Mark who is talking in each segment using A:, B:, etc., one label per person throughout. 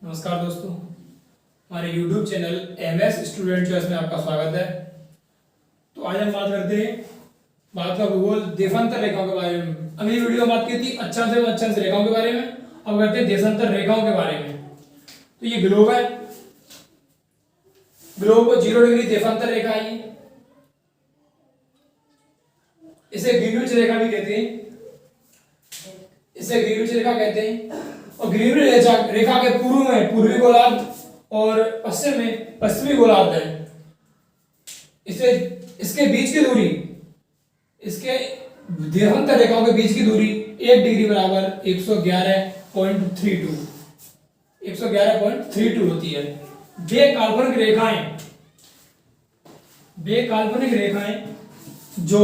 A: नमस्कार दोस्तों, हमारे YouTube channel MS student choice में आपका स्वागत है। तो आज हम बात करते हैं भारत का भूगोल देशांतर रेखाओं के बारे में। अगली वीडियो में बात की थी अक्षांश एवं अक्षांश रेखाओं के बारे में, अब करते हैं देशांतर रेखाओं के बारे में। तो ये ग्लोब है, ग्लोब को 0 डिग्री देशांतर रेखा है, इसे ग्रीनविच रेखा भी कहते हैं, इसे ग्रीनविच रेखा कहते हैं। और ग्रीनविच रेखा के पूर्व में पूर्वी गोलार्ध और पश्चिम में पश्चिमी गोलार्ध है। इसे इसके बीच की दूरी, इसके देशांतर रेखाओं के बीच की दूरी 1 डिग्री बराबर 111.32 होती है। वे काल्पनिक रेखाएं जो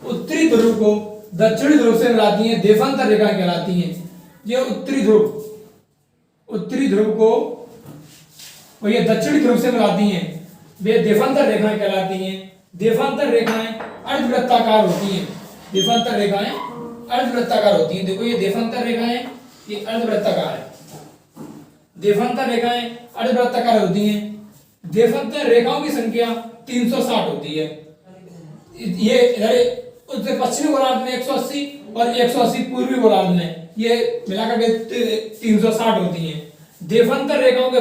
A: उत्तरी ध्रुव को दक्षिणी ध्रुव से मिलाती हैं देशांतर रेखाएं कहलाती हैं। ये उत्तरी ध्रुव को और ये दक्षिणी ध्रुव से मिलाती हैं, वे देशांतर रेखाएं कहलाती हैं। देशांतर रेखाएं अर्धवृत्ताकार होती हैं। देशांतर रेखाएं अर्धवृत्ताकार होती हैं। देखो ये देशांतर रेखाएं, ये अर्धवृत्ताकार है। देशांतर रेखाएं अर्धवृत्ताकार होती हैं। देशांतर रेखाओं की संख्या 360 होती है। ये इधर उत्तर पश्चिमी गोलार्ध में 180 और 180 पूर्वी गोलार्ध में, ये मिलाकर के 360 होती हैं। देशांतर रेखाओं के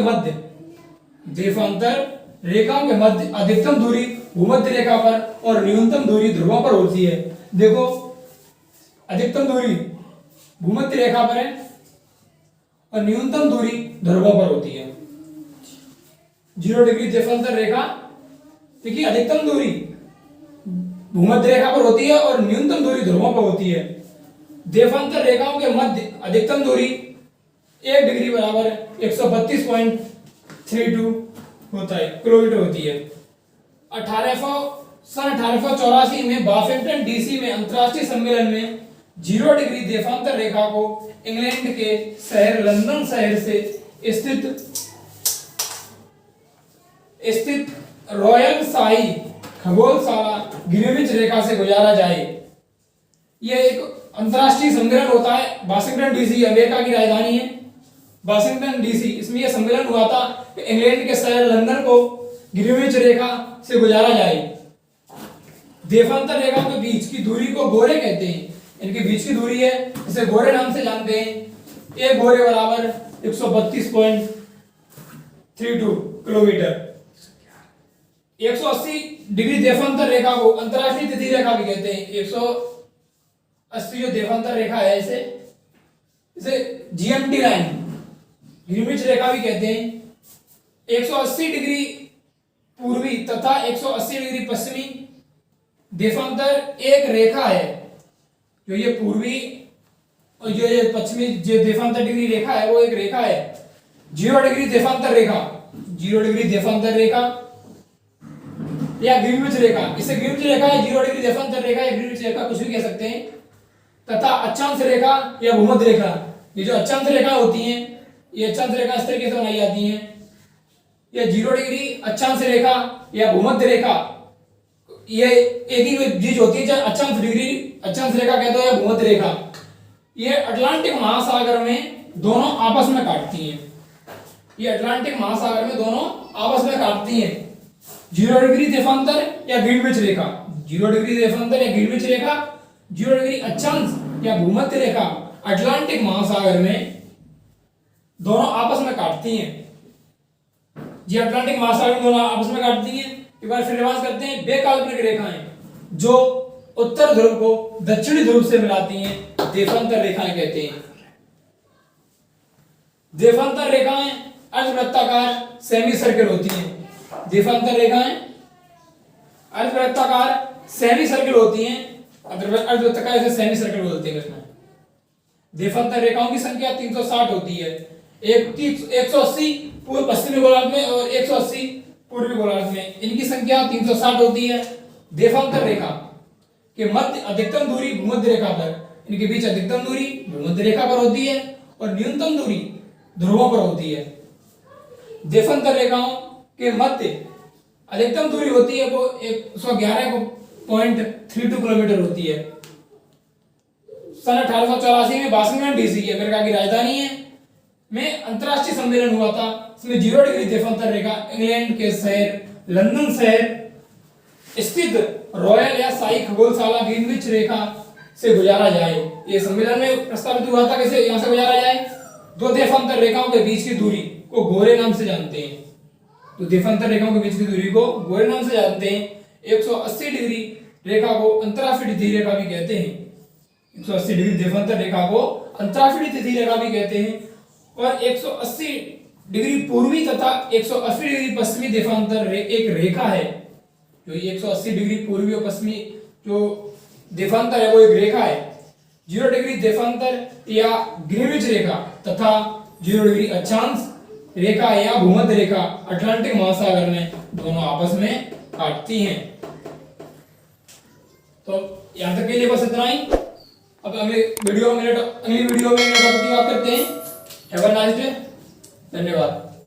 A: मध्य अधिकतम दूरी भूमध्य रेखा पर और न्यूनतम दूरी ध्रुवों पर होती है। देखो अधिकतम दूरी भूमध्य रेखा पर है और न्यूनतम दूरी ध्रुवों पर होती है। 0 डिग्री देशांतर रेखा, देखिए अधिकतम दूरी भूमध्य रेखा पर होती है और न्यूनतम दूरी ध्रुवों पर होती है। देशांतर रेखाओं के मध्य अधिकतम दूरी 1 डिग्री बराबर 132.32 होता है, किलोमीटर होती है। 1884 में वाशिंगटन डीसी में अंतर्राष्ट्रीय सम्मेलन में 0 डिग्री देशांतर रेखा को इंग्लैंड के शहर लंदन शहर से स्थित रॉयल शाही खगोलशाला ग्रीनविच रेखा से गुजारा जाए। यह एक अंतर्राष्ट्रीय सम्मेलन होता है। वाशिंगटन डीसी अमेरिका की राजधानी है, वाशिंगटन डीसी। इसमें यह सम्मेलन हुआ था कि इंग्लैंड के शहर लंदन को ग्रीनविच रेखा से गुजारा जाए। देशांतर रेखा के बीच की दूरी को गोरे कहते हैं। इनके बीच की दूरी है, इसे गोरे नाम से जानते हैं। एक गोरे बराबर 132.32 किलोमीटर। 180 डिग्री देशांतर रेखा को अंतर्राष्ट्रीय तिथि रेखा भी कहते हैं। 180 जो देशांतर रेखा है, इसे जीएमटी लाइन ग्रीनविच रेखा भी कहते हैं। 180 डिग्री पूर्वी तथा 180 डिग्री पश्चिमी देशांतर एक रेखा है। जो ये पूर्वी और जो ये पश्चिमी जो देशांतर डिग्री रेखा है, वो एक रेखा है। 0 डिग्री देशांतर रेखा, 0 डिग्री देशांतर रेखा या ग्रीनविच रेखा, इसे ग्रीनविच रेखा है, 0 डिग्री देशांतर रेखा या ग्रीनविच रेखा कुछ भी कह सकते हैं। तथा अक्षांश रेखा या भूमध्य रेखा, ये जो अक्षांश रेखा होती हैं, ये अक्षांश रेखा इस तरीके से बनाई जाती हैं। ये 0 डिग्री अक्षांश रेखा या भूमध्य रेखा, ये एक ही चीज होती है, चाहे अक्षांश रेखा कहते हो या भूमध्य रेखा। ये अटलांटिक महासागर में दोनों आपस में काटती हैं। ये अटलांटिक महासागर में दोनों आपस में काटती हैं। 0 डिग्री देशांतर या ग्रीनविच रेखा, 0 डिग्री देशांतर या ग्रीनविच रेखा, 0 डिग्री अक्षांश या भूमध्य रेखा अटलांटिक महासागर में दोनों आपस में काटती हैं। जी अटलांटिक महासागर में दोनों आपस में काटती हैं। एक बार फिर रिवाज करते हैं। वे काल्पनिक रेखाएं जो उत्तर ध्रुव को दक्षिणी ध्रुव से मिलाती हैं देशांतर रेखाएं कहते हैं। देशांतर रेखाएं अर्धवृत्ताकार सेमी सर्कल होती हैं। देशांतर रेखाएं अर्धवृत्ताकार सेमी सर्कल होती हैं। अर्धवृत्ताकार इसे सेमी सर्कल बोलते हैं। इसमें देशांतर रेखाओं की संख्या 360 होती है। 180 पूर्व पश्चिमी गोलार्ध में और 180 पूर्वी गोलार्ध में, इनकी संख्या 360 होती है। देशांतर रेखा के मध्य अधिकतम दूरी भूमध्य रेखा पर, इनके बीच अधिकतम दूरी भूमध्य रेखा पर होती है और न्यूनतम दूरी ध्रुवों पर होती है। देशांतर रेखाओं के मध्य अधिकतम दूरी होती है वो 111.32 किलोमीटर होती है। सन 1884 में वाशिंगटन डीसी अमेरिका की राजधानी है, में अंतरराष्ट्रीय सम्मेलन हुआ था। इसमें 0 डिग्री देशांतर रेखा इंग्लैंड के शहर लंदन शहर स्थित रॉयल या शाही खगोलशाला ग्रीनविच रेखा से गुजारा जाए। ये सम्मेलन में प्रस्तावित हुआ था कैसे यहाँ से गुजारा जाए। दो देशांतर रेखाओं के बीच की दूरी को गोरे नाम से जानते हैं। तो देशांतर रेखाओं के बीच की दूरी को गोरे नाम से जानते हैं। 180 डिग्री रेखा को अंतरराष्ट्रीय तिथि रेखा भी कहते हैं। 180 डिग्री देशांतर रेखा को अंतरराष्ट्रीय तिथि रेखा भी कहते हैं। और 180 डिग्री पूर्वी तथा 180 डिग्री पश्चिमी देशांतर एक रेखा है। जो ये 180 डिग्री पूर्वी और पश्चिमी जो देशांतर है वो एक रेखा है। 0 डिग्री देशांतर या ग्रीनविच रेखा तथा 0 डिग्री अक्षांश रेखा या भूमध्य रेखा अटलांटिक महासागर में दोनों आपस में काटती हैं। तो यहां तक के लिए बस इतना ही। अब अगली वीडियो में टॉपिक की बात करते हैं। Have a nice day. धन्यवाद।